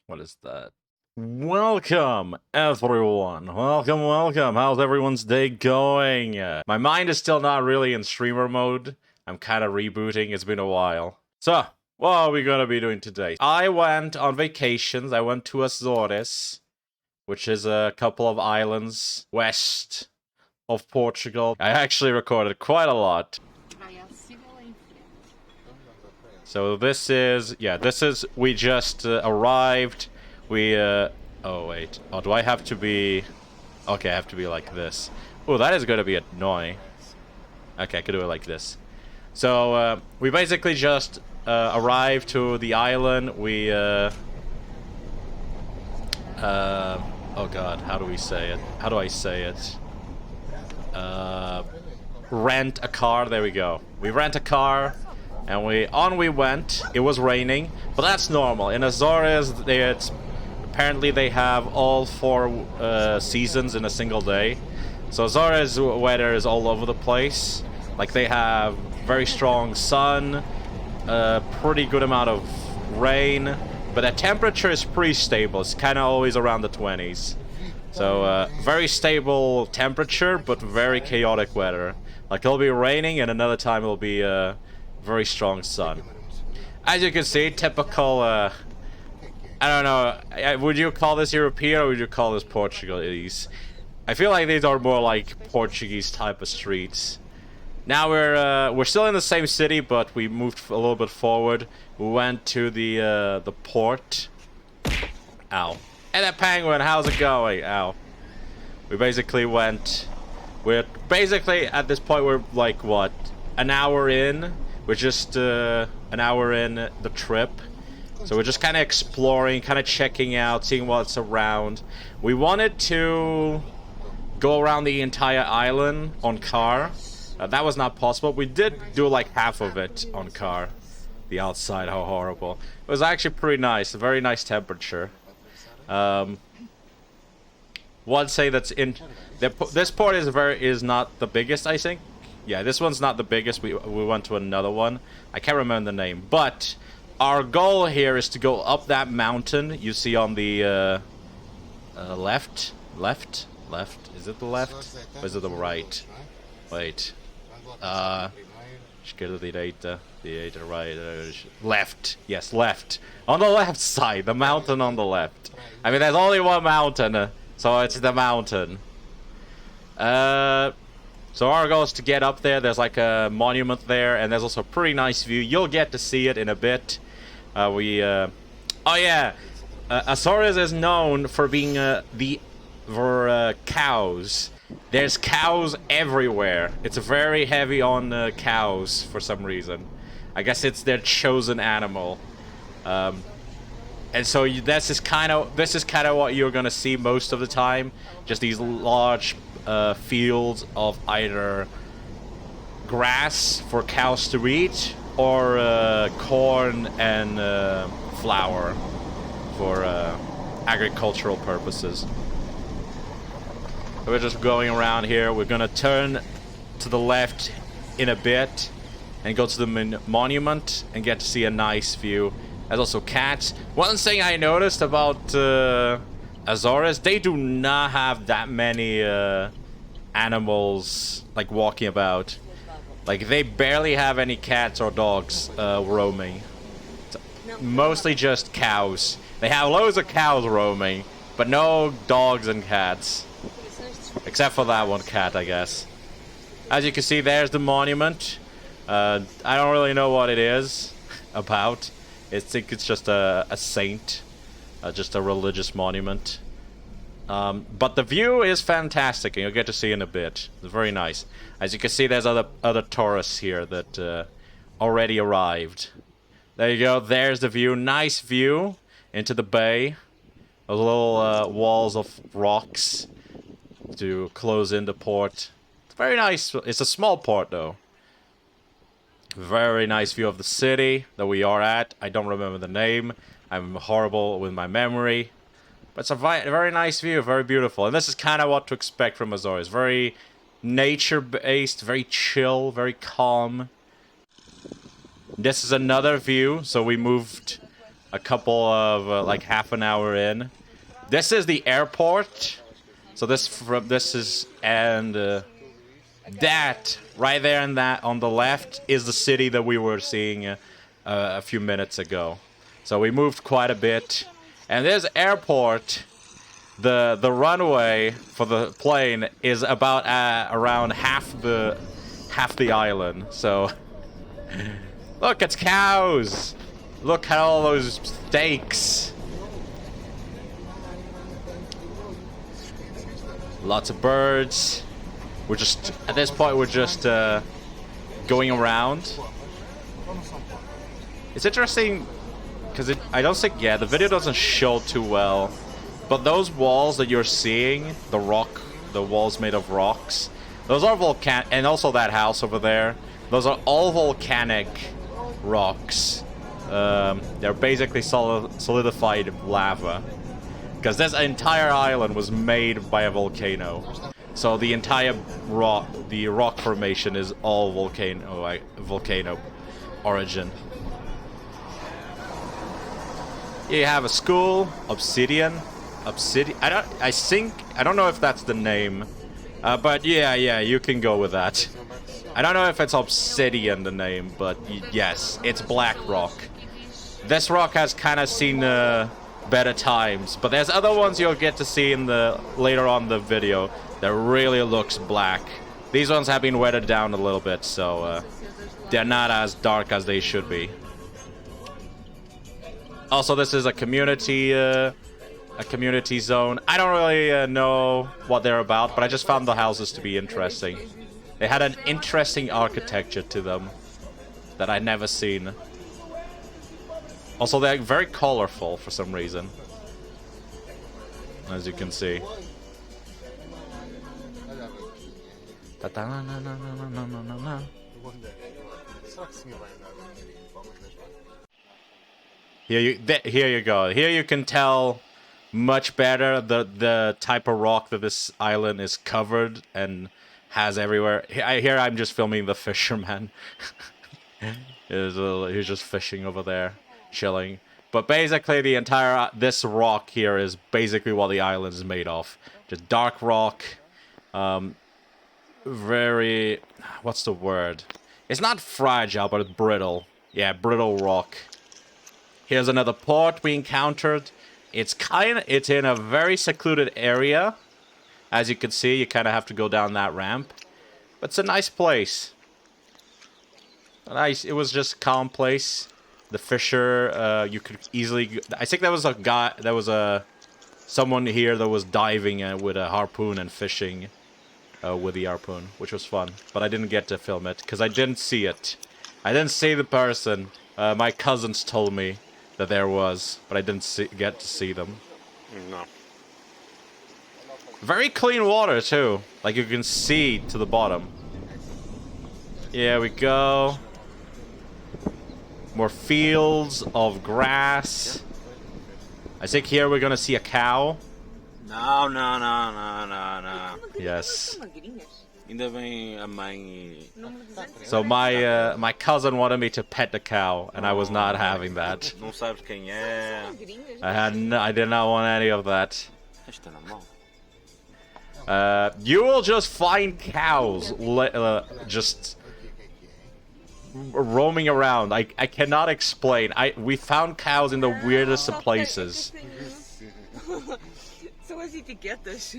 What is that? Welcome, everyone. Welcome. How's everyone's day going? My mind is still not really in streamer mode. I'm kind of rebooting. It's been a while. So, what are we gonna be doing today? I went on vacations. I went to Azores, which is a couple of islands west of Portugal. I actually recorded quite a lot. So this is, we just arrived. Oh wait, oh, do I have to be, okay, I have to be like this. Oh, that is gonna be annoying. Okay, I could do it like this. So, we basically just, arrived to the island. We, oh god, how do we say it? How do I say it? Rent a car, there we go. We rent a car. And we went. It was raining, but that's normal. In Azores, apparently they have all 4 seasons in a single day. So Azores weather is all over the place. Like, they have very strong sun, pretty good amount of rain, but the temperature is pretty stable. It's kind of always around the 20s. So very stable temperature, but very chaotic weather. Like, it'll be raining, and another time it'll be very strong sun. As you can see, typical, I don't know, would you call this European or would you call this Portuguese? I feel like these are more like Portuguese type of streets. Now we're still in the same city, but we moved a little bit forward. We went to the port. Ow. Hey, that penguin, how's it going? Ow. We basically we're basically, at this point, we're like, what, an hour in? We're just an hour in the trip. So we're just kind of exploring, kind of checking out, seeing what's around. We wanted to go around the entire island on car. That was not possible. We did do like half of it on car. The outside, how horrible. It was actually pretty nice, a very nice temperature. One say that's in... This port is not the biggest, I think. Yeah, this one's not the biggest. We went to another one. I can't remember the name. But our goal here is to go up that mountain you see on the left. Left? Is it the left? Or is it the right? Wait. The right. Left. Yes, left. On the left side. The mountain on the left. I mean, there's only one mountain, so it's the mountain. So our goal is to get up there. There's like a monument there, and there's also a pretty nice view. You'll get to see it in a bit. Oh yeah, Azores is known for being for cows. There's cows everywhere. It's very heavy on cows for some reason. I guess it's their chosen animal. And so this is kind of what you're gonna see most of the time. Just these large fields of either grass for cows to eat or corn and flour for agricultural purposes. We're just going around here. We're gonna turn to the left in a bit and go to the monument and get to see a nice view. There's also cats. One thing I noticed about Azores, they do not have that many animals like walking about. Like, they barely have any cats or dogs roaming. It's mostly just cows. They have loads of cows roaming, but no dogs and cats. Except for that one cat, I guess. As you can see, there's the monument. I don't really know what it is about. I think it's just a saint. Just a religious monument. But the view is fantastic, and you'll get to see in a bit. It's very nice. As you can see, there's other tourists here that already arrived. There you go. There's the view. Nice view into the bay. Those little walls of rocks to close in the port. It's very nice. It's a small port, though. Very nice view of the city that we are at. I don't remember the name. I'm horrible with my memory. But it's a very nice view, very beautiful. And this is kind of what to expect from Azores. Very nature-based, very chill, very calm. This is another view. So we moved a couple of like half an hour in. This is the airport. So this is that right there and that on the left is the city that we were seeing a few minutes ago. So we moved quite a bit, and this airport, the runway for the plane is about around half the island. So look, it's cows. Look at all those steaks. Lots of birds. We're just, at this point, we're just going around. It's interesting, because I don't think, yeah, the video doesn't show too well. But those walls that you're seeing, the walls made of rocks, those are volcanic, and also that house over there, those are all volcanic rocks. They're basically solidified lava. Because this entire island was made by a volcano. So the entire rock formation is all volcano origin. Here you have a school, Obsidian. I don't know if that's the name. But yeah, you can go with that. I don't know if it's Obsidian the name, but yes, it's black rock. This rock has kind of seen better times, but there's other ones you'll get to see in the later on the video that really looks black. These ones have been weathered down a little bit, so they're not as dark as they should be. Also, this is a community zone. I don't really know what they're about, but I just found the houses to be interesting. They had an interesting architecture to them that I'd never seen. Also, they're very colorful for some reason, as you can see. Here you go. Here you can tell much better the type of rock that this island is covered and has everywhere. Here I'm just filming the fisherman. He's just fishing over there, chilling. But basically the entire this rock here is basically what the island is made of. Just dark rock. Very, what's the word? It's not fragile, but it's brittle. Yeah, brittle rock. Here's another port we encountered. It's in a very secluded area. As you can see, you kind of have to go down that ramp. But it's a nice place. It was just a calm place. The fisher, you could easily... I think there was a guy, someone here that was diving with a harpoon and fishing with the harpoon, which was fun. But I didn't get to film it, because I didn't see it. I didn't see the person. My cousins told me that there was, but I didn't get to see them. No. Very clean water, too. Like, you can see to the bottom. Here we go. More fields of grass. I think here we're gonna see a cow. No. Yes. Ainda bem a mãe. So my cousin wanted me to pet the cow, and I was not having that. Não sabes quem é. I did not want any of that. Isto é normal. You will just find cows just roaming around. I cannot explain. We found cows in the weirdest of places. São as etiquetas.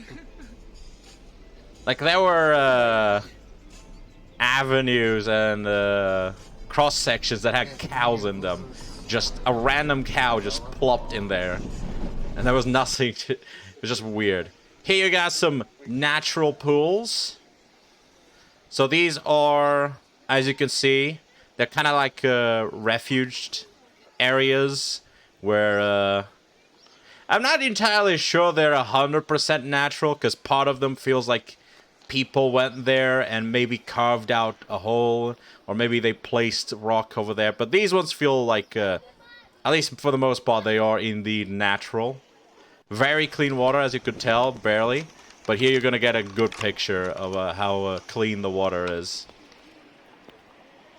Like, there were avenues and cross sections that had cows in them. Just a random cow just plopped in there, and there was nothing to. It was just weird. Here you got some natural pools. So these are, as you can see, they're kind of like refuged areas where I'm not entirely sure they're 100% natural, because part of them feels like people went there and maybe carved out a hole, or maybe they placed rock over there. But these ones feel like, at least for the most part, they are indeed natural. Very clean water, as you could tell, barely. But here you're going to get a good picture of how clean the water is.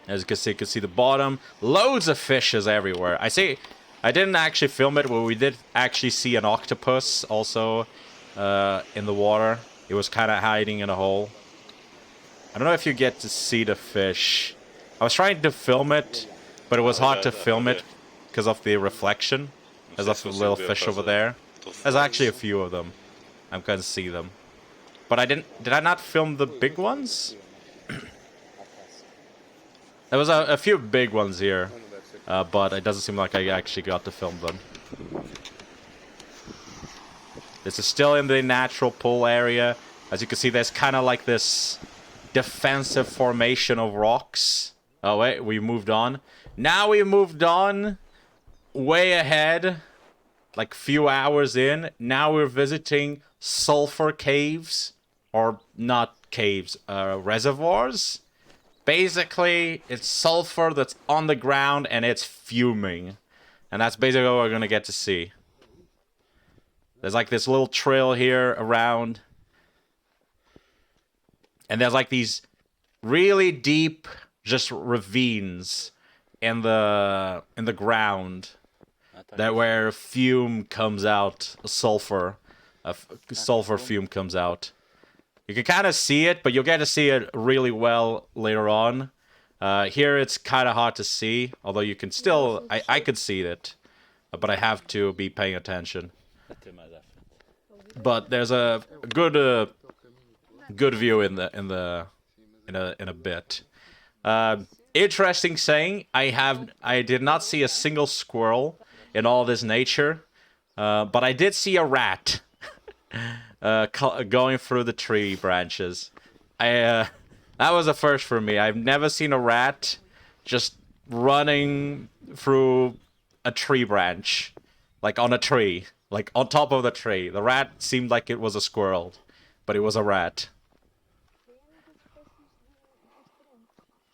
As you can see the bottom. Loads of fishes everywhere. I say, I didn't actually film it, but we did actually see an octopus also in the water. It was kind of hiding in a hole. I don't know if you get to see the fish. I was trying to film it, but it was hard to film it because of the reflection. There's a little fish over there. There's actually a few of them. I'm gonna see them. But I didn't... Did I not film the big ones? There was a few big ones here. But it doesn't seem like I actually got to film them. This is still in the natural pool area. As you can see, there's kind of like this defensive formation of rocks. Oh wait, we moved on. Now we moved on way ahead, like few hours in. Now we're visiting sulfur caves, or not caves, reservoirs. Basically, it's sulfur that's on the ground and it's fuming. And that's basically what we're gonna get to see. There's like this little trail here around. And there's like these really deep just ravines in the ground that where fume comes out, sulfur fume comes out. You can kind of see it, but you'll get to see it really well later on. Here it's kind of hard to see, although you can still... I could see it, but I have to be paying attention. But there's a good view in a bit. Interesting saying. I did not see a single squirrel in all this nature, but I did see a rat. Going through the tree branches. That was a first for me. I've never seen a rat just running through a tree branch. Like on a tree. Like on top of the tree. The rat seemed like it was a squirrel, but it was a rat.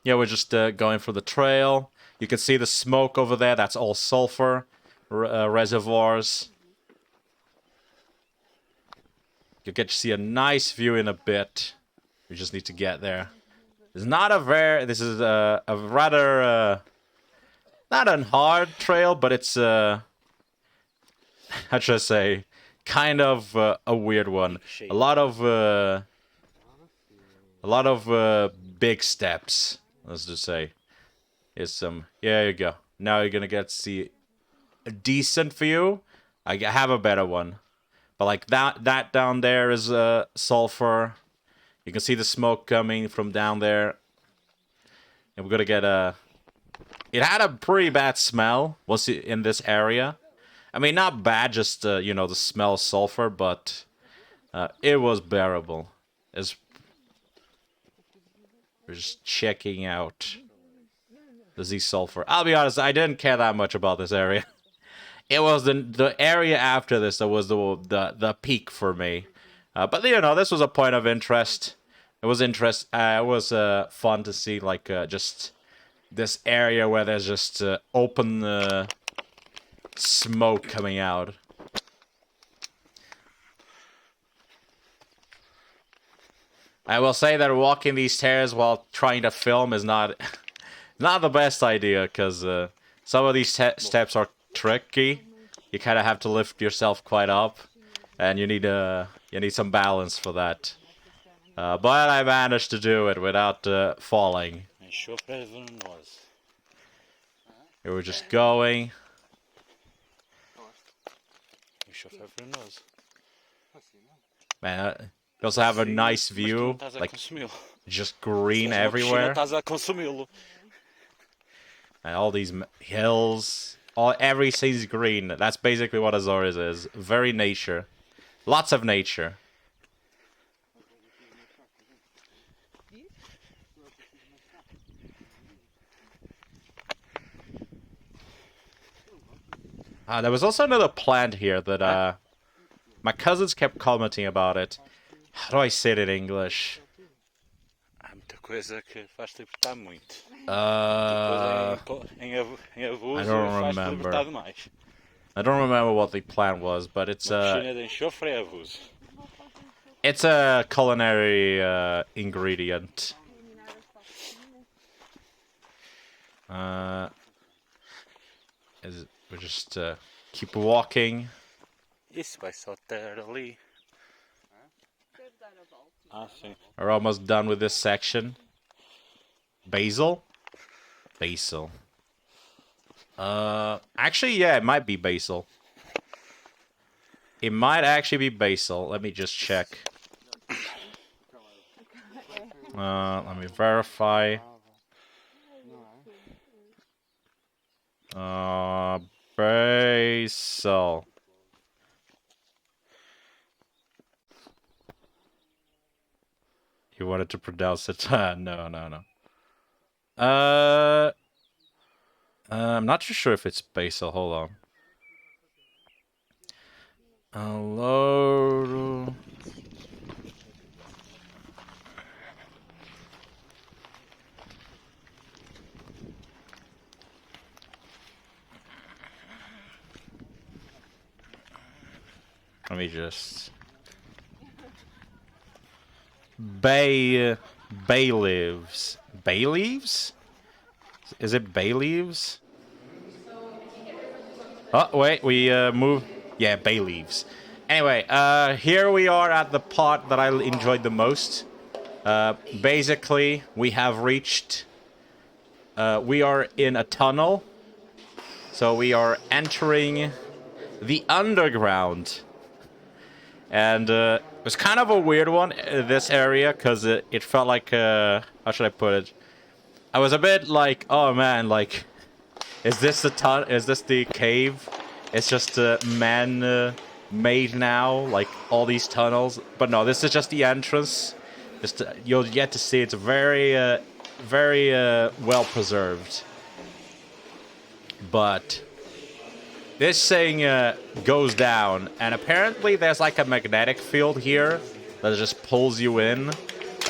Yeah, we're just going through the trail. You can see the smoke over there. That's all sulfur reservoirs. You'll get to see a nice view in a bit. We just need to get there. It's not a very... This is a rather... not a hard trail, but it's... how should I say? Kind of a weird one. A lot of big steps, let's just say. Here's some... Yeah, there you go. Now you're gonna get to see a decent view. I have a better one. But like that down there is sulfur. You can see the smoke coming from down there. And we're gonna get a... It had a pretty bad smell, was it in this area. I mean, not bad, just, you know, the smell of sulfur, but it was bearable. We're just checking out the Z sulfur. I'll be honest, I didn't care that much about this area. It was the area after this that was the peak for me. But you know, this was a point of interest. It was it was fun to see, like just this area where there's just open smoke coming out. I will say that walking these stairs while trying to film is not the best idea, because some of these steps are tricky. You kind of have to lift yourself quite up, and you need some balance for that. But I managed to do it without falling. We were just going. Man, you also have a nice view, like just green everywhere. And all these hills, everything's green. That's basically what Azores is. Very nature. Lots of nature. There was also another plant here that my cousins kept commenting about it. How do I say it in English? I don't remember. I don't remember what the plant was, but it's a culinary ingredient. we just keep walking. Isso vai só ter ali. Ah, sim. We're almost done with this section. Basil? Basil. Actually, yeah, it might be basil. It might actually be basil. Let me just check. Let me verify. Basil. You wanted to pronounce it? No. I'm not too sure if it's basil. Hold on. Hello. Let me just bay leaves. Bay leaves? Is it bay leaves? Oh wait, we move. Yeah, bay leaves. Anyway, here we are at the part that I enjoyed the most. Basically, we have reached. We are in a tunnel, so we are entering the underground. And it was kind of a weird one, this area, because it felt like, how should I put it? I was a bit like, oh man, like, is this the cave? It's just man-made now, like all these tunnels. But no, this is just the entrance. You'll get to see it's very well preserved. But this thing goes down, and apparently there's like a magnetic field here that just pulls you in.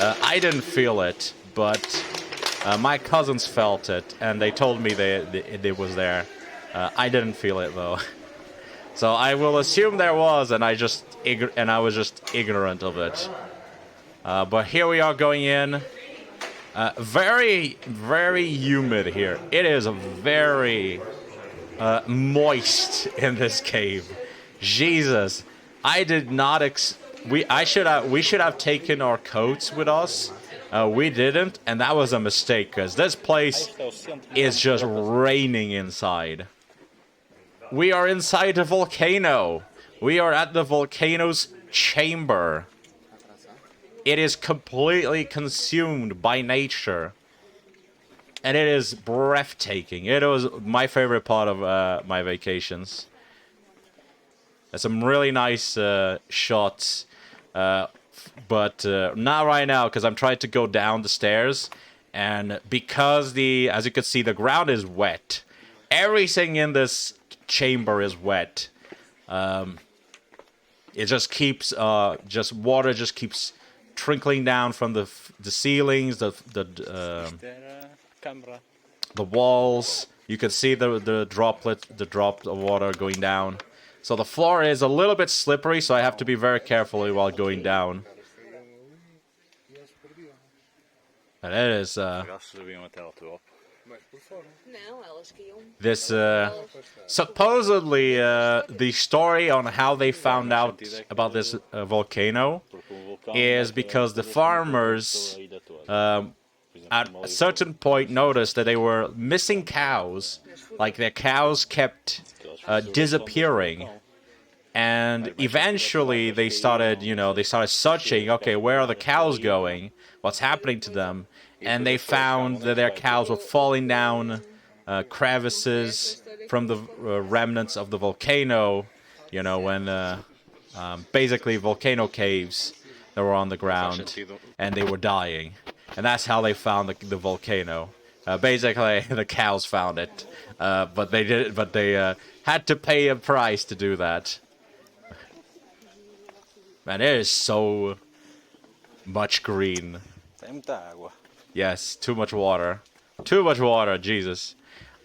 I didn't feel it, but my cousins felt it, and they told me it was there. I didn't feel it though, so I will assume there was, and I was just ignorant of it. But here we are going in. Very, very humid here. It is very moist in this cave. Jesus, I did not. We should have taken our coats with us. We didn't, and that was a mistake because this place is just raining inside. We are inside the volcano. We are at the volcano's chamber. It is completely consumed by nature. And it is breathtaking. It was my favorite part of my vacations. There's some really nice shots. But not right now, because I'm trying to go down the stairs. And because as you can see, the ground is wet. Everything in this chamber is wet. It just keeps, water just keeps trickling down from the ceilings, the walls. You can see the drop of water going down. So the floor is a little bit slippery, so I have to be very careful while going down. And it is this supposedly the story on how they found out about this volcano is because the farmers at a certain point noticed that they were missing cows. Like their cows kept disappearing. And eventually they started searching, okay, where are the cows going? What's happening to them? And they found that their cows were falling down crevices from the remnants of the volcano, when basically volcano caves that were on the ground, and they were dying. And that's how they found the volcano. Basically, the cows found it, but they had to pay a price to do that. Man, it is so much green. Yes, too much water. Too much water, Jesus.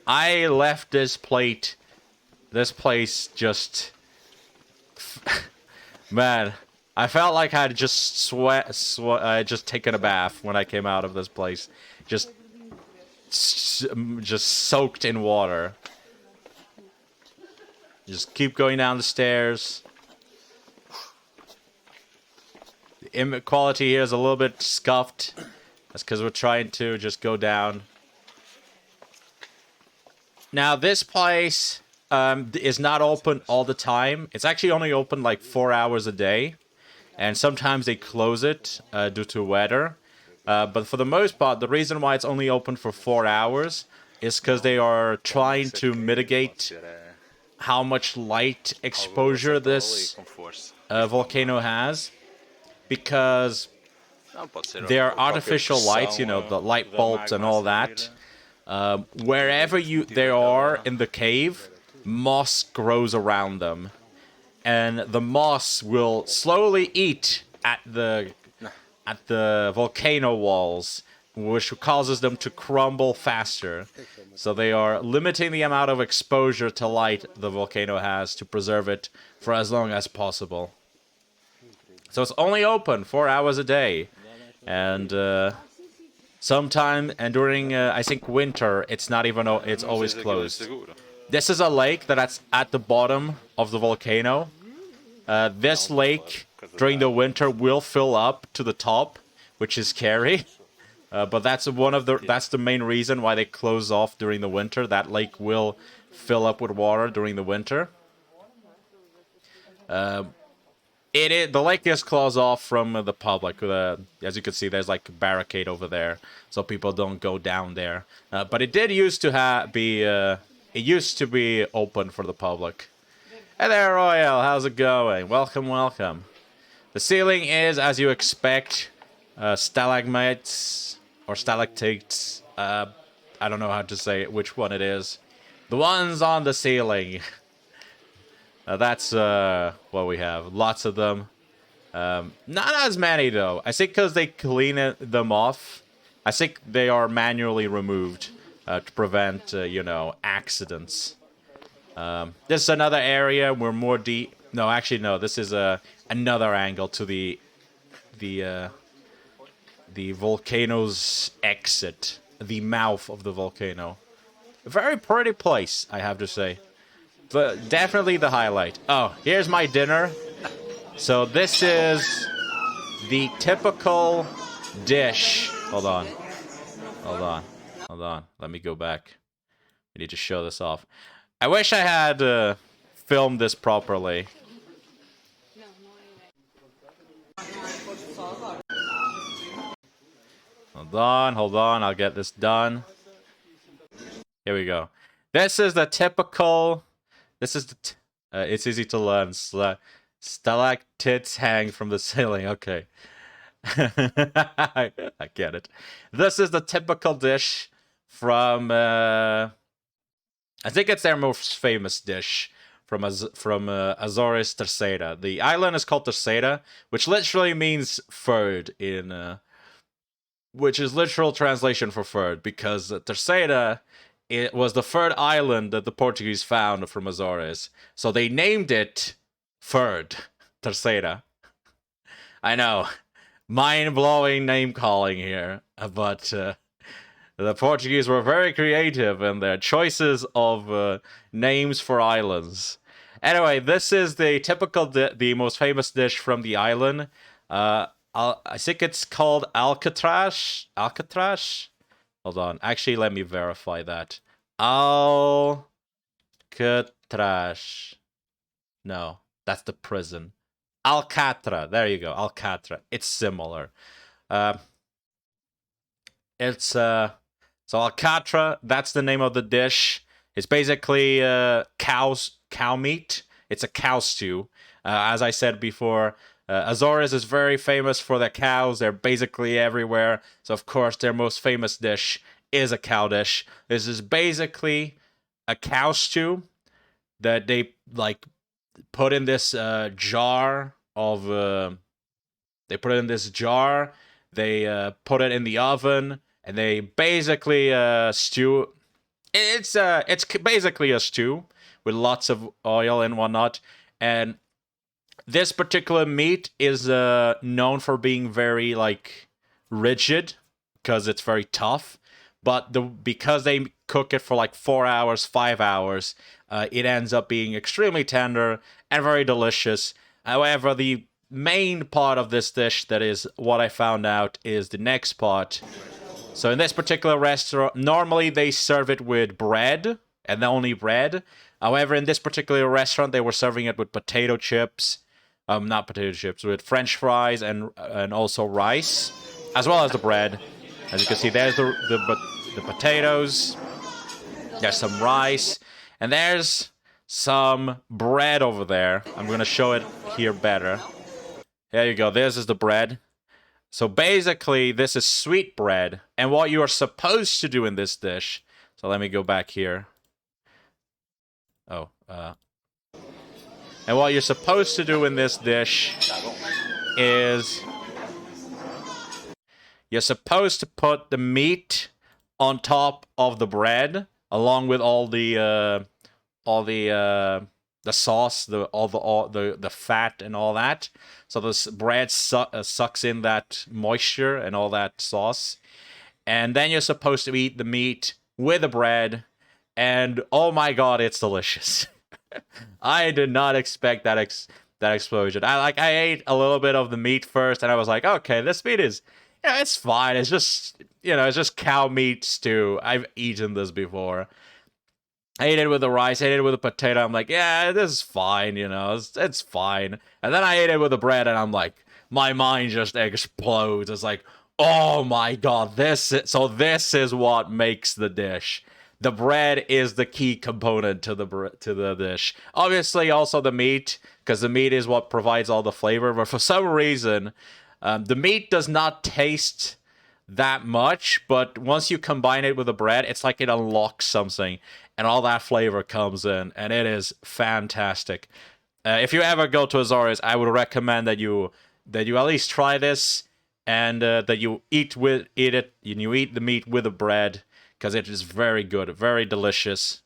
I left this place just... Man, I felt like I'd just just taken a bath when I came out of this place. Just soaked in water. Just keep going down the stairs. The image quality here is a little bit scuffed. That's because we're trying to just go down. Now, this place is not open all the time. It's actually only open like 4 hours a day. And sometimes they close it due to weather. But for the most part, the reason why it's only open for 4 hours is because they are trying to mitigate how much light exposure this volcano has. Because there are artificial lights, you know, the light bulbs and all that. Wherever they are in the cave, moss grows around them. And the moss will slowly eat at the volcano walls, which causes them to crumble faster. So they are limiting the amount of exposure to light the volcano has to preserve it for as long as possible. So it's only open 4 hours a day. And sometime, and during, I think, winter, it's not even, it's always closed. This is a lake that's at the bottom of the volcano. This lake, during the winter, will fill up to the top, which is scary. But that's the main reason why they close off during the winter. That lake will fill up with water during the winter. The lake is closed off from the public. As you can see, there's like a barricade over there, so people don't go down there. But it did used to be open for the public. Hey there, Royal. How's it going? Welcome, welcome. The ceiling is, as you expect, stalagmites or stalactites. I don't know how to say it, which one it is. The ones on the ceiling. That's what we have. Lots of them. Not as many, though. I think because they clean them off. I think they are manually removed to prevent, accidents. This is another area where more deep... No, actually, no. This is another angle to the volcano's exit. The mouth of the volcano. A very pretty place, I have to say. But definitely the highlight. Oh, here's my dinner. So this is the typical dish. Hold on. Let me go back. I need to show this off. I wish I had filmed this properly. Hold on. I'll get this done. Here we go. This is the typical... This is it's easy to learn. Stalactites hang from the ceiling. Okay. I get it. This is the typical dish from... I think it's their most famous dish from Azores, Terceira. The island is called Terceira, which literally means third which is literal translation for third, because Terceira... It was the third island that the Portuguese found from Azores. So they named it third, Terceira. I know, mind-blowing name-calling here. But the Portuguese were very creative in their choices of names for islands. Anyway, this is the typical, the most famous dish from the island. I think it's called Alcatraz. Alcatraz? Hold on. Actually, let me verify that. Alcatraz. No, that's the prison. Alcatraz. There you go. Alcatraz. It's similar. So Alcatraz, that's the name of the dish. It's basically cow meat. It's a cow stew. As I said before, Azores is very famous for their cows. They're basically everywhere. So, of course, their most famous dish is a cow dish. This is basically a cow stew that they, put in this jar of... they put it in this jar. They put it in the oven. And they basically stew... It's basically a stew with lots of oil and whatnot. And... this particular meat is known for being very, rigid, because it's very tough. But because they cook it for, 4 hours, 5 hours, it ends up being extremely tender and very delicious. However, the main part of this dish, that is what I found out, is the next part. So in this particular restaurant, normally they serve it with bread, and only bread. However, in this particular restaurant, they were serving it with potato chips. Not potato chips, with French fries and also rice, as well as the bread. As you can see, there's the potatoes. There's some rice, and there's some bread over there. I'm gonna show it here better. There you go. This is the bread. So basically, this is sweet bread, and what you are supposed to do in this dish. So let me go back here. And what you're supposed to do in this dish is you're supposed to put the meat on top of the bread, along with all the sauce, the fat and all that. So this bread sucks in that moisture and all that sauce, and then you're supposed to eat the meat with the bread. And oh my god, it's delicious. I did not expect that explosion. I ate a little bit of the meat first, and I was like, okay, this meat is, it's fine. It's just, it's just cow meat stew. I've eaten this before. I ate it with the rice. I ate it with the potato. I'm like, yeah, this is fine. It's fine. And then I ate it with the bread, and I'm like, my mind just explodes. It's like, oh my god, this is what makes the dish. The bread is the key component to the dish. Obviously, also the meat, because the meat is what provides all the flavor. But for some reason, the meat does not taste that much. But once you combine it with the bread, it's like it unlocks something, and all that flavor comes in, and it is fantastic. If you ever go to Azores, I would recommend that you at least try this, and that you eat the meat with the bread. Because it is very good, very delicious,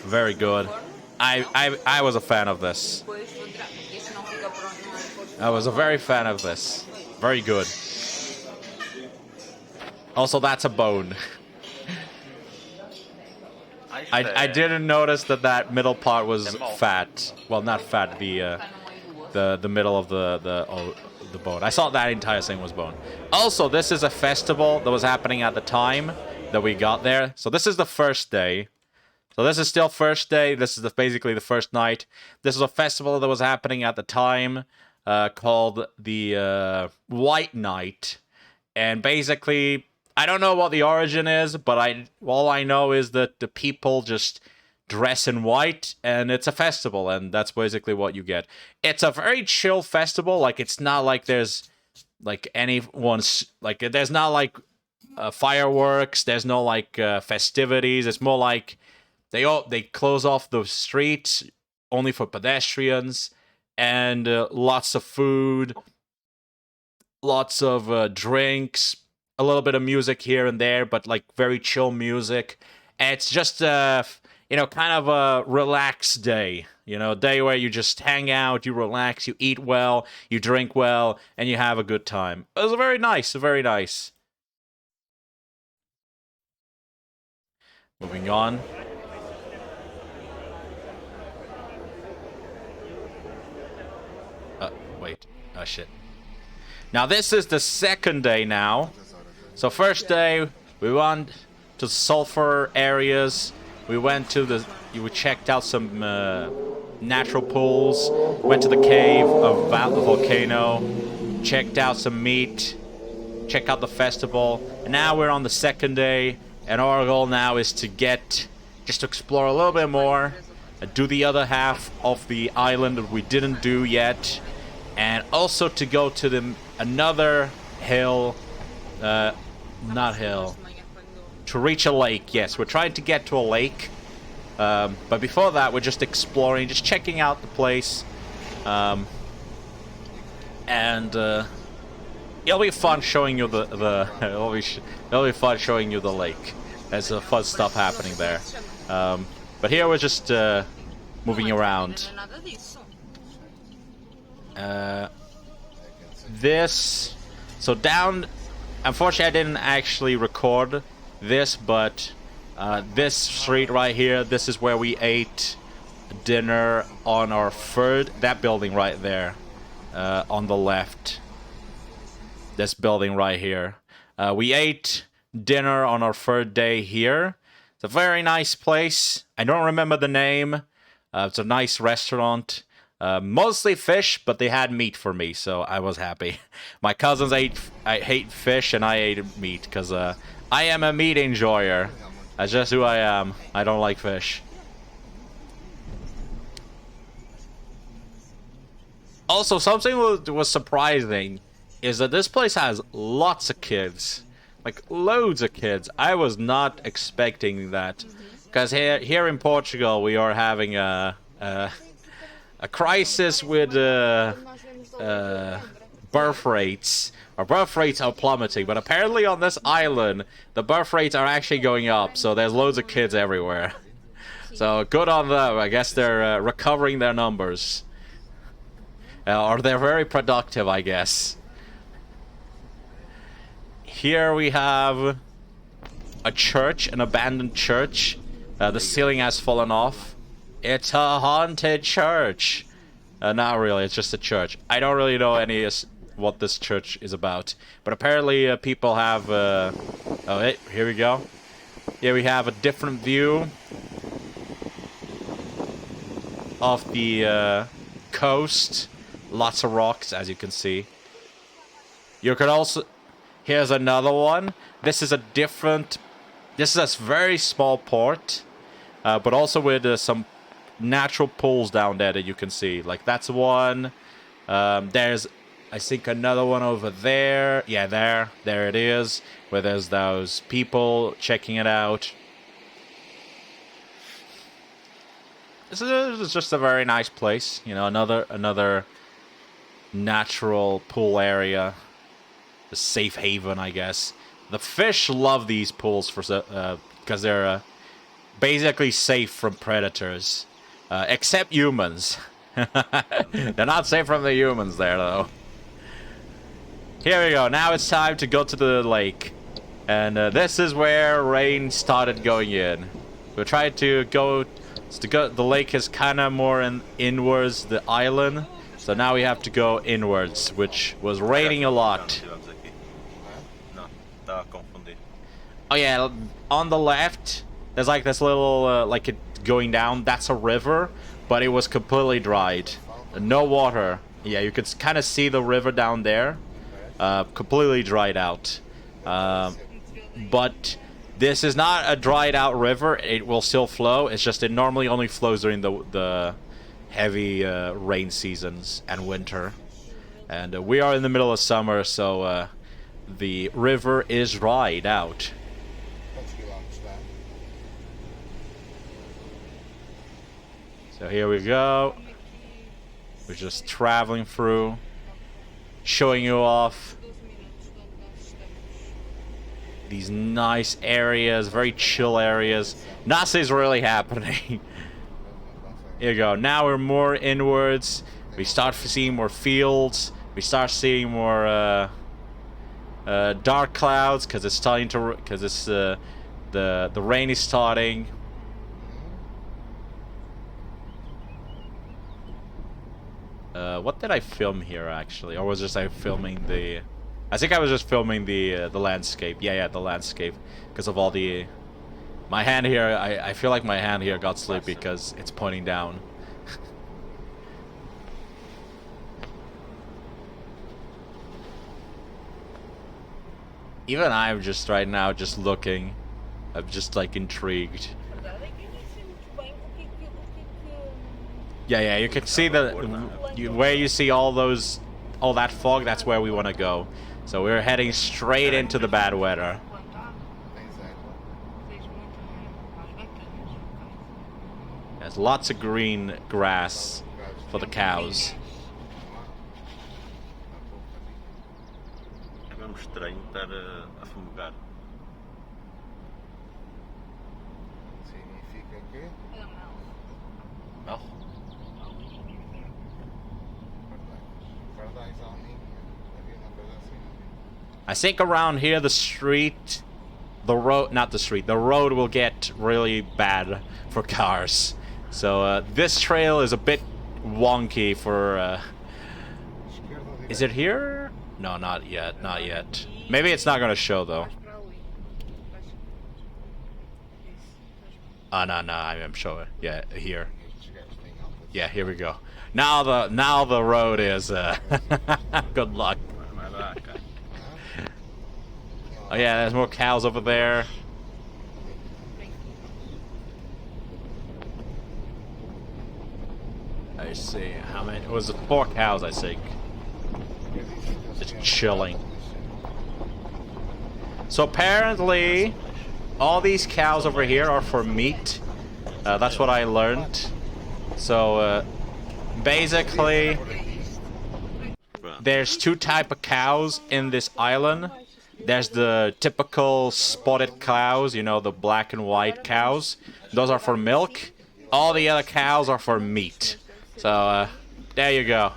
very good. I was a fan of this. I was a very fan of this. Very good. Also, that's a bone. I didn't notice that middle part was fat. Well, not fat. The middle of the bone. I thought that entire thing was bone. Also, this is a festival that was happening at the time that we got there. So this is the first day. So this is still first day. This is basically the first night. This is a festival that was happening at the time called the White Night. And basically, I don't know what the origin is, but all I know is that the people just dress in white, and it's a festival, and that's basically what you get. It's a very chill festival. Like, it's not like there's like there's not like fireworks. There's no like festivities. It's more like they close off the streets only for pedestrians, and lots of food, lots of drinks, a little bit of music here and there, but like very chill music. And it's just kind of a relaxed day. A day where you just hang out, you relax, you eat well, you drink well, and you have a good time. It was very nice, very nice. Moving on. Wait. Oh, shit. Now, this is the second day now. So, first day, we went to sulfur areas. We went to we checked out some natural pools, went to the cave of the volcano, checked out some meat, checked out the festival, and now we're on the second day, and our goal now is to explore a little bit more, do the other half of the island that we didn't do yet, and also to go to another hill, to reach a lake. Yes, we're trying to get to a lake. But before that, we're just exploring, just checking out the place. And it'll be fun showing you it'll be fun showing you the lake. There's fun stuff happening there. But here we're just moving around. So down. Unfortunately, I didn't actually record this, but This street right here, this is where we ate dinner on our third, that building right there, on the left. This building right here. We ate dinner on our third day here. It's a very nice place. I don't remember the name. It's a nice restaurant. Mostly fish, but they had meat for me, so I was happy. My cousins hate fish, and I ate meat, because I am a meat enjoyer. That's just who I am. I don't like fish. Also, something was surprising is that this place has lots of kids. Like, loads of kids. I was not expecting that. Because here in Portugal, we are having a crisis with birth rates. Our birth rates are plummeting, but apparently on this island, the birth rates are actually going up, so there's loads of kids everywhere. So good on them. I guess they're recovering their numbers. Or they're very productive, I guess. Here we have a church, an abandoned church. The ceiling has fallen off. It's a haunted church. Not really, it's just a church. I don't really know what this church is about. But apparently people have... oh, hey, here we go. Here we have a different view of the coast. Lots of rocks, as you can see. You could also... Here's another one. This is a different... This is a very small port. But also with some natural pools down there that you can see. Like, that's one. There's, I think, another one over there. Yeah, there it is. Where there's those people checking it out. This is just a very nice place. You know, another natural pool area. A safe haven, I guess. The fish love these pools because they're basically safe from predators. Except humans. They're not safe from the humans there, though. Here we go. Now it's time to go to the lake. And this is where rain started going in. We tried to go... the lake is kind of more inwards, the island. So now we have to go inwards, which was raining a lot. Oh yeah, on the left, there's like this little, like it going down. That's a river, but it was completely dried. No water. Yeah, you could kind of see the river down there. Completely dried out. But this is not a dried out river. It will still flow. It's just it normally only flows during the heavy rain seasons and winter. And we are in the middle of summer, so the river is dried out. So here we go. We're just traveling through, showing you off these nice areas, very chill areas. Nothing's really happening. Here you go. Now we're more inwards. We start seeing more fields. We start seeing more dark clouds because it's starting to. Because it's the rain is starting. What did I film here actually, or was just I filming the? I think I was just filming the landscape. Yeah, the landscape because of all the. My hand here, I feel like my hand here got sleepy because it's pointing down. Even I'm just right now just looking. I'm just like intrigued. Yeah, you can see where you see all that fog, that's where we want to go. So we're heading straight into the bad weather. There's lots of green grass for the cows. É mesmo estranho estar a fumegar. Significa que? Mel? Pardais ao ninho. Havia uma coisa assim. I think around here the street the road, not the street, the road will get really bad for cars. So this trail is a bit wonky for... Is it here? No, not yet, not yet. Maybe it's not gonna show though. Oh, no, I'm showing. Yeah, here. Yeah, here we go. Now the road is good luck. Oh yeah, there's more cows over there. I see. How many? It was 4 cows, I think. Just chilling. So apparently, all these cows over here are for meat. That's what I learned. So basically, there's 2 types of cows in this island. There's the typical spotted cows, you know, the black and white cows. Those are for milk. All the other cows are for meat. So there you go.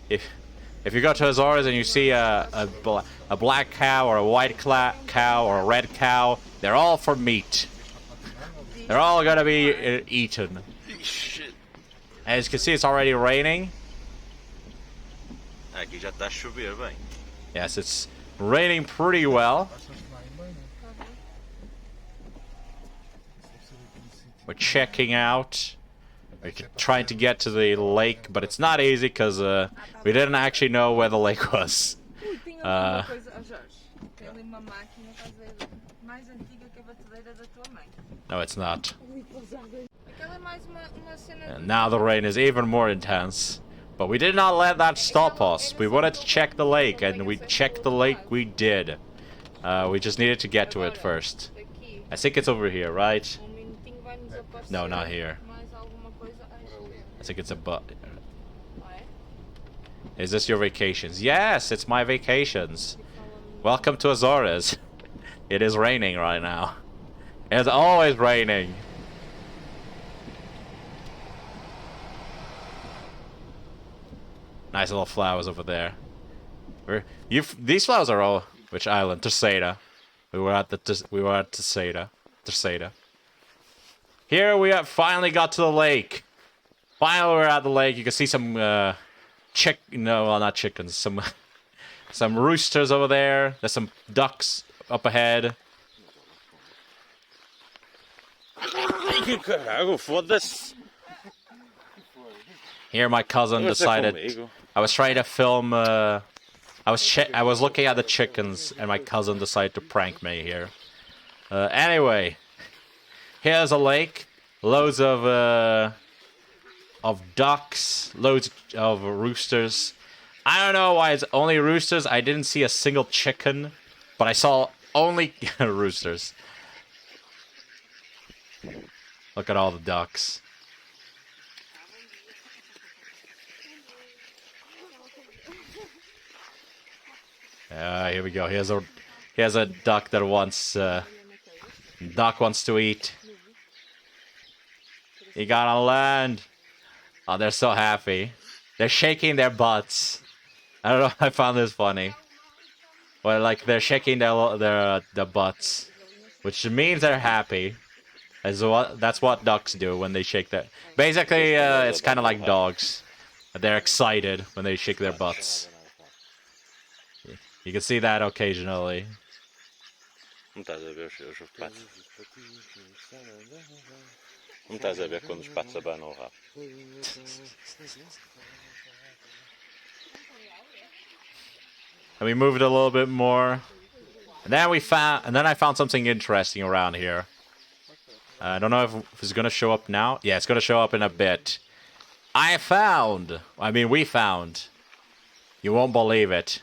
If you go to Azores and you see a black cow or a white cow or a red cow, they're all for meat. They're all gonna be eaten. As you can see, it's already raining. Aqui já está a chover bem. Yes, it's raining pretty well. We're checking out. We're trying to get to the lake, but it's not easy because we didn't actually know where the lake was. No, it's not. And now the rain is even more intense. But we did not let that stop us. We wanted to check the lake, and we checked the lake, we did. We just needed to get to it first. I think it's over here, right? No, not here. I think it's above. Is this your vacations? Yes, it's my vacations. Welcome to Azores. It is raining right now. It's always raining. Nice little flowers over there. These flowers are all... Which island? Terceira. We were at Terceira. Terceira. Here we have finally got to the lake. Finally we're at the lake. You can see some no, well, not chickens. Some roosters over there. There's some ducks up ahead. Here my cousin decided... I was trying to film... I was looking at the chickens, and my cousin decided to prank me here. Anyway, here's a lake, loads of ducks, loads of roosters. I don't know why it's only roosters. I didn't see a single chicken, but I saw only roosters. Look at all the ducks. Here we go. Here's a duck that wants to eat. He got on land. Oh, they're so happy. They're shaking their butts. I don't know. I found this funny. Well, like they're shaking their butts, which means they're happy. That's what ducks do when they shake their. Basically, it's kind of like dogs. They're excited when they shake their butts. You can see that occasionally. Não estás a ver os patos? Não estás a ver quando os patos abanam o rabo? And we moved a little bit more. And then I found something interesting around here. I don't know if it's gonna show up now. Yeah, it's gonna show up in a bit. We found. You won't believe it.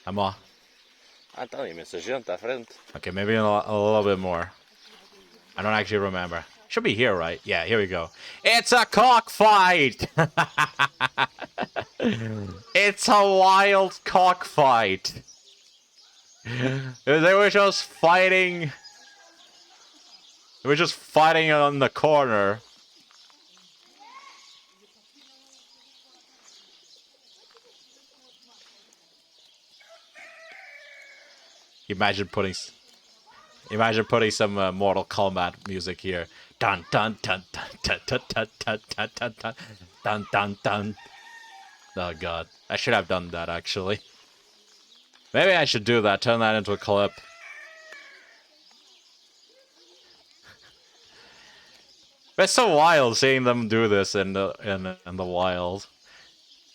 I'm on. Ah, tá imensa gente à frente. Okay, maybe a little bit more. I don't actually remember. Should be here, right? Yeah, here we go. It's a cockfight! It's a wild cockfight. They were just fighting. They were just fighting on the corner. Imagine putting some Mortal Kombat music here. Dun dun dun dun dun dun dun dun dun dun dun dun dun dun. Oh god, I should have done that actually. Maybe I should do that. Turn that into a clip. It's so wild seeing them do this in the wild.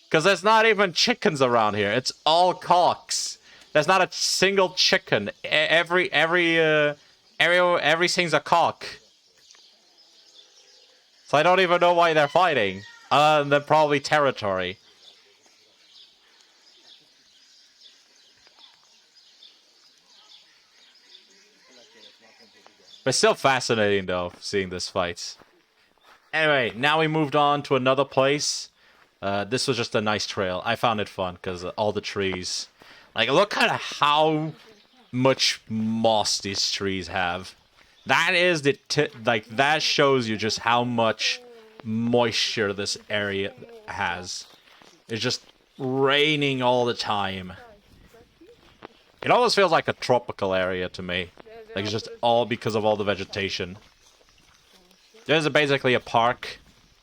Because there's not even chickens around here. It's all cocks. There's not a single chicken. Everything's a cock. So I don't even know why they're fighting. Other than probably territory. But still fascinating though, seeing this fight. Anyway, now we moved on to another place. This was just a nice trail. I found it fun because all the trees. Like, look at how much moss these trees have. That is that shows you just how much moisture this area has. It's just raining all the time. It almost feels like a tropical area to me. Like, it's just all because of all the vegetation. There's basically a park.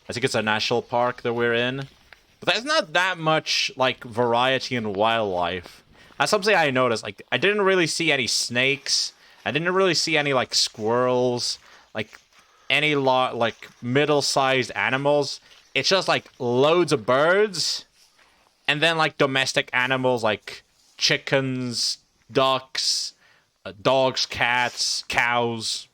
I think it's a national park that we're in. But there's not that much, like, variety in wildlife. That's something I noticed. Like, I didn't really see any snakes. I didn't really see any, like, squirrels. Like, any, like, middle-sized animals. It's just, like, loads of birds. And then, like, domestic animals, like chickens, ducks, dogs, cats, cows.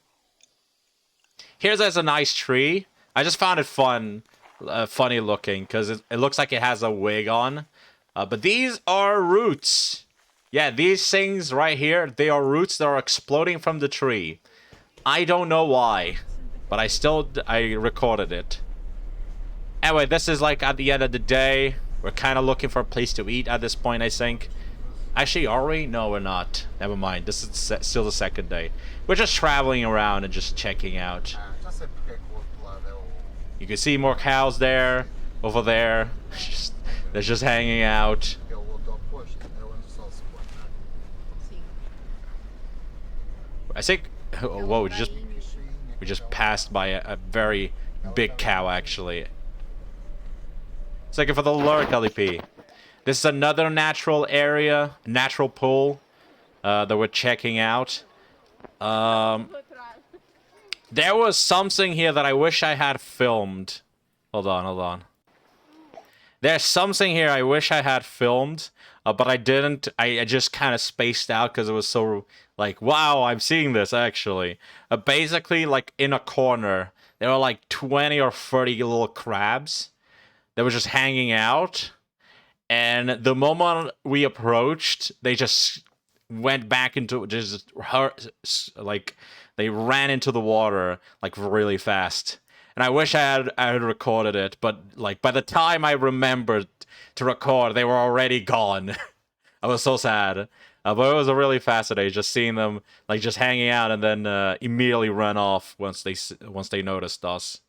There's a nice tree. I just found it funny looking, because it looks like it has a wig on. But these are roots. Yeah, these things right here, they are roots that are exploding from the tree. I don't know why, but I recorded it. Anyway, this is like at the end of the day. We're kind of looking for a place to eat at this point, I think. Actually, are we? No, we're not. Never mind. This is still the second day. We're just traveling around and just checking out. You can see more cows there, over there. They're just hanging out. I think. Whoa! We just passed by a very big cow, actually. It's like for the lurk LEP. This is another natural area, natural pool that we're checking out. There was something here that I wish I had filmed. Hold on. There's something here I wish I had filmed, but I didn't. I just kind of spaced out because it was so, like, wow, I'm seeing this, actually. Basically, like, in a corner, there were, like, 20 or 30 little crabs that were just hanging out. And the moment we approached, they just went back into, like, they ran into the water, like, really fast. And I wish I had recorded it, but, like, by the time I remembered to record, they were already gone. I was so sad. But it was really fascinating just seeing them, like, just hanging out and then immediately run off once they noticed us.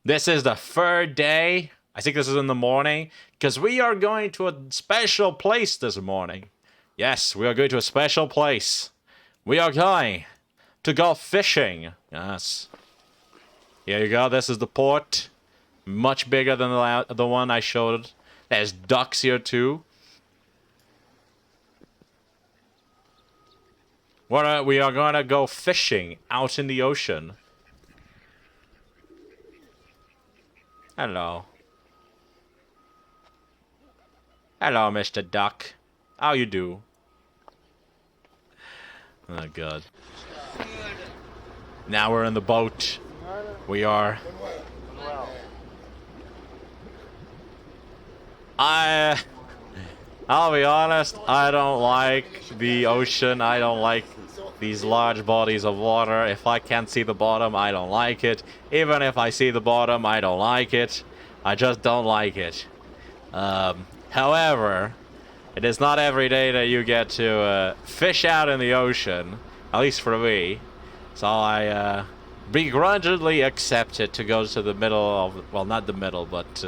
This is the third day. I think this is in the morning, because we are going to a special place this morning. Yes, we are going to a special place. We are going to go fishing. Yes. Here you go. This is the port. Much bigger than the one I showed. There's ducks here too. We are going to go fishing out in the ocean. Hello. Hello, Mr. Duck. How you do? Oh, God. Now we're in the boat. We are... I'll be honest, I don't like the ocean. I don't like these large bodies of water. If I can't see the bottom, I don't like it. Even if I see the bottom, I don't like it. I just don't like it. However, it is not every day that you get to fish out in the ocean, at least for me. So I begrudgingly accepted to go to the middle of, well, not the middle, but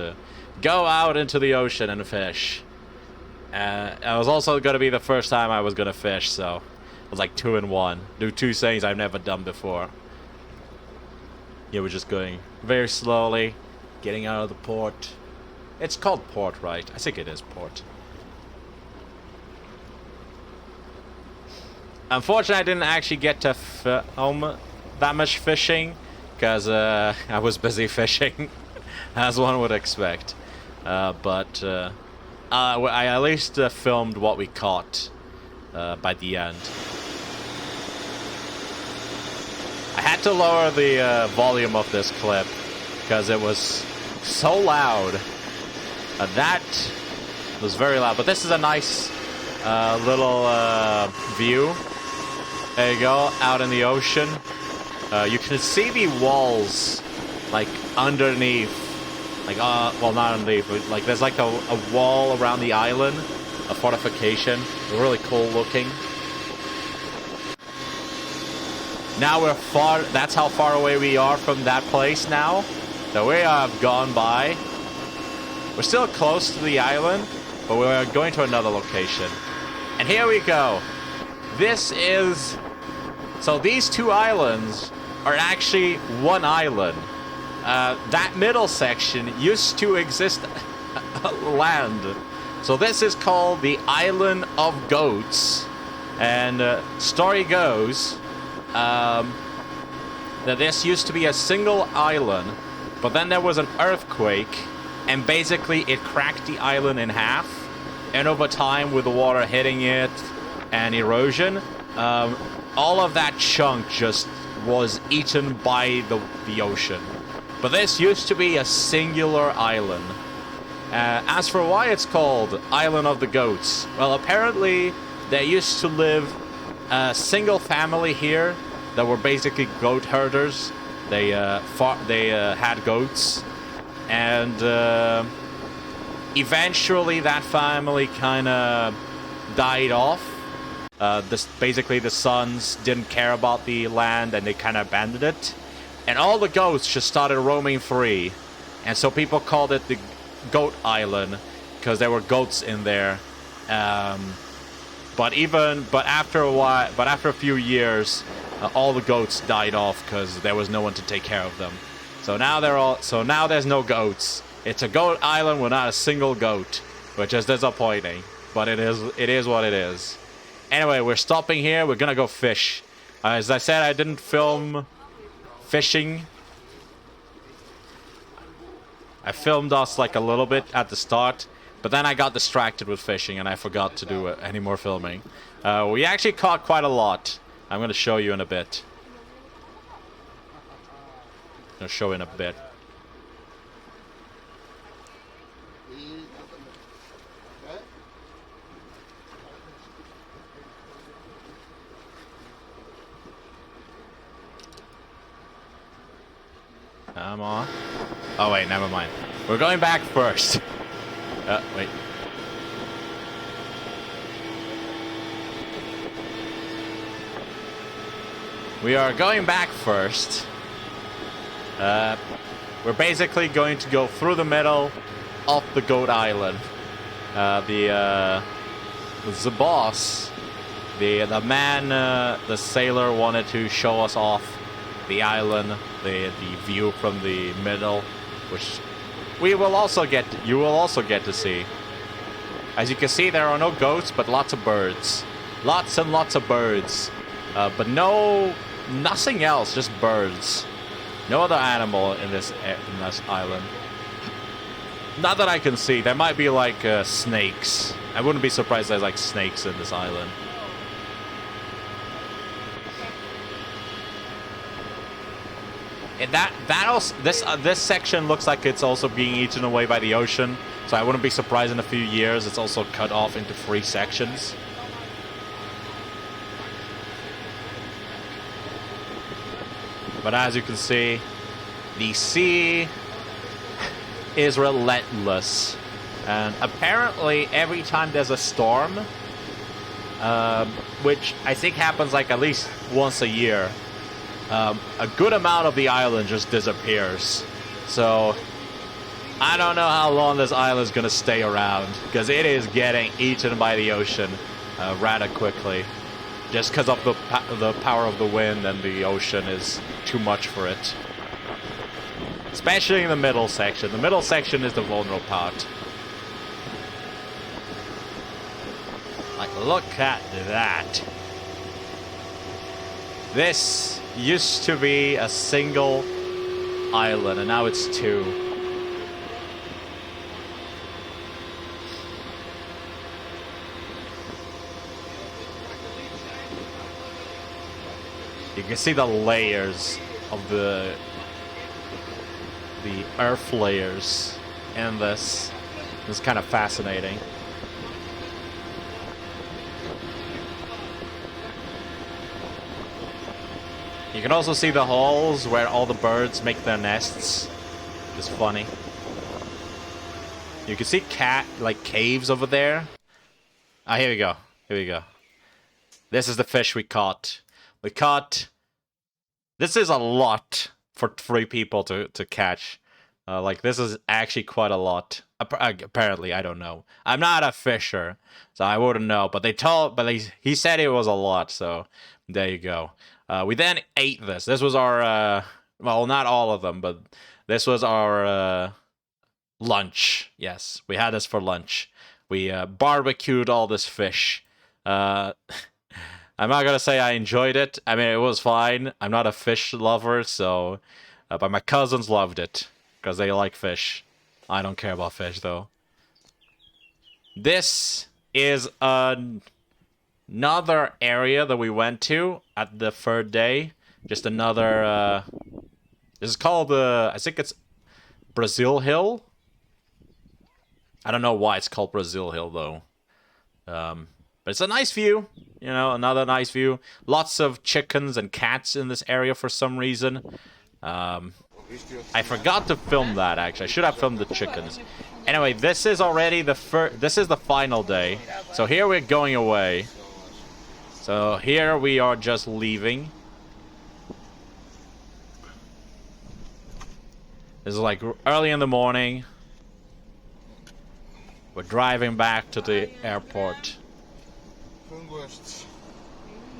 go out into the ocean and fish. It was also going to be the first time I was going to fish, so it was like 2 in 1. Do 2 things I've never done before. Yeah, we're just going very slowly, getting out of the port. It's called port, right? I think it is port. Unfortunately, I didn't actually get to film that much fishing because I was busy fishing, as one would expect. But I at least filmed what we caught by the end. I had to lower the volume of this clip because it was so loud. That was very loud. But this is a nice little view. There you go, out in the ocean. You can see the walls, like, underneath. Like, well, not underneath, but, like, there's, like, a wall around the island. A fortification. Really cool looking. Now we're far... That's how far away we are from that place now. So we have gone by. We're still close to the island, but we're going to another location. And here we go. This is... So these 2 islands are actually one island. That middle section used to exist land. So this is called the Island of Goats. And story goes that this used to be a single island, but then there was an earthquake, and basically it cracked the island in half. And over time, with the water hitting it and erosion, all of that chunk just was eaten by the ocean. But this used to be a singular island. As for why it's called Island of the Goats, well, apparently there used to live a single family here that were basically goat herders. They had goats, and eventually that family kind of died off. Basically the sons didn't care about the land and they kind of abandoned it. And all the goats just started roaming free. And so people called it the Goat Island because there were goats in there. But after a few years, all the goats died off because there was no one to take care of them. So now there's no goats. It's a goat island with not a single goat, which is disappointing. But it is what it is. Anyway, we're stopping here. We're gonna go fish. As I said, I didn't film fishing. I filmed us like a little bit at the start, but then I got distracted with fishing and I forgot to do any more filming. We actually caught quite a lot. I'm gonna show you in a bit. I'll show in a bit. Come on. Oh, wait, never mind. We're going back first. Wait. We are going back first. We're basically going to go through the middle of the Goat Island. The boss, the man, the sailor wanted to show us off the island, the view from the middle, which you will also get to see. As you can see, there are no goats, but lots of birds, lots and lots of birds, but nothing else, just birds. No other animal in this island. Not that I can see. There might be like snakes. I wouldn't be surprised if there's like snakes in this island. And this section looks like it's also being eaten away by the ocean, so I wouldn't be surprised in a few years it's also cut off into 3 sections. But as you can see, the sea is relentless, and apparently every time there's a storm, which I think happens like at least once a year, a good amount of the island just disappears. So I don't know how long this island is gonna stay around, because it is getting eaten by the ocean rather quickly. Just because of the power of the wind and the ocean is too much for it. Especially in the middle section. The middle section is the vulnerable part. Like, look at that. This used to be a single island, and now it's two. You can see the layers of the earth layers in this. It's kind of fascinating. You can also see the holes where all the birds make their nests. It's funny. You can see caves over there. Ah, here we go. Here we go. This is the fish we caught. We caught... This is a lot for 3 people to catch. Like, this is actually quite a lot. Apparently, I don't know. I'm not a fisher, so I wouldn't know. But he said it was a lot, so there you go. We then ate this. This was our... well, not all of them, but this was our lunch. Yes, we had this for lunch. We barbecued all this fish. I'm not gonna say I enjoyed it. I mean, it was fine. I'm not a fish lover, so... but my cousins loved it, because they like fish. I don't care about fish, though. This is another area that we went to at the 3rd day. Just another... this is called, I think it's Brazil Hill? I don't know why it's called Brazil Hill, though. But it's a nice view, you know, another nice view. Lots of chickens and cats in this area for some reason. I forgot to film that, actually. I should have filmed the chickens. Anyway, this is already this is the final day. So here we're going away. So here we are just leaving. This is like early in the morning. We're driving back to the airport.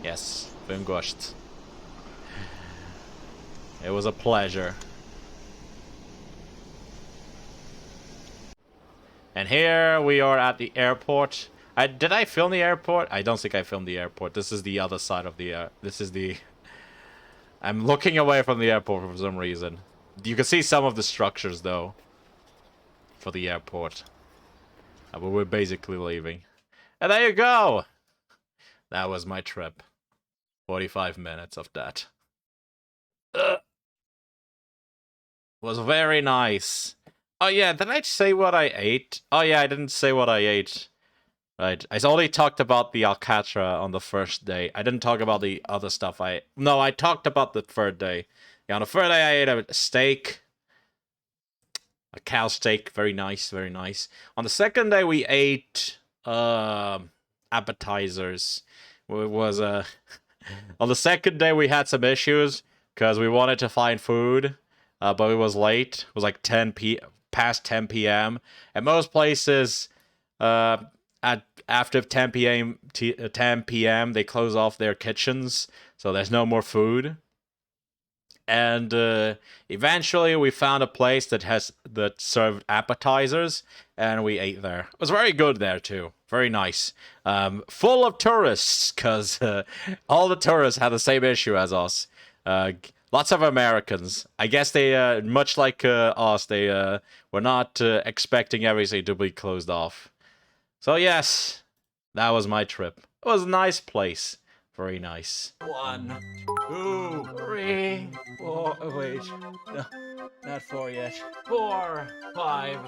Yes, Vungosht. It was a pleasure. And here we are at the airport. Did I film the airport? I don't think I filmed the airport. This is the other side of the this is the... I'm looking away from the airport for some reason. You can see some of the structures, though, for the airport. But we're basically leaving. And there you go! That was my trip. 45 minutes of that. Was very nice. Oh yeah, did I say what I ate? Oh yeah, I didn't say what I ate. Right, I only talked about the alcatra on the 1st day. I didn't talk about the other stuff No, I talked about the 3rd day. Yeah, on the 3rd day I ate a steak. A cow steak, very nice, very nice. On the 2nd day we ate appetizers. It was on the 2nd day we had some issues because we wanted to find food, but it was late. It was like past 10 p.m. At most places, after 10 p.m. they close off their kitchens, so there's no more food. And eventually we found a place that served appetizers, and we ate there. It was very good there too. Very nice. Full of tourists, because all the tourists had the same issue as us. Lots of Americans. I guess they, much like us, they were not expecting everything to be closed off. So yes, that was my trip. It was a nice place. Very nice. 1, 2, 3, 4. Oh, wait. No, not 4 yet. 4, 5.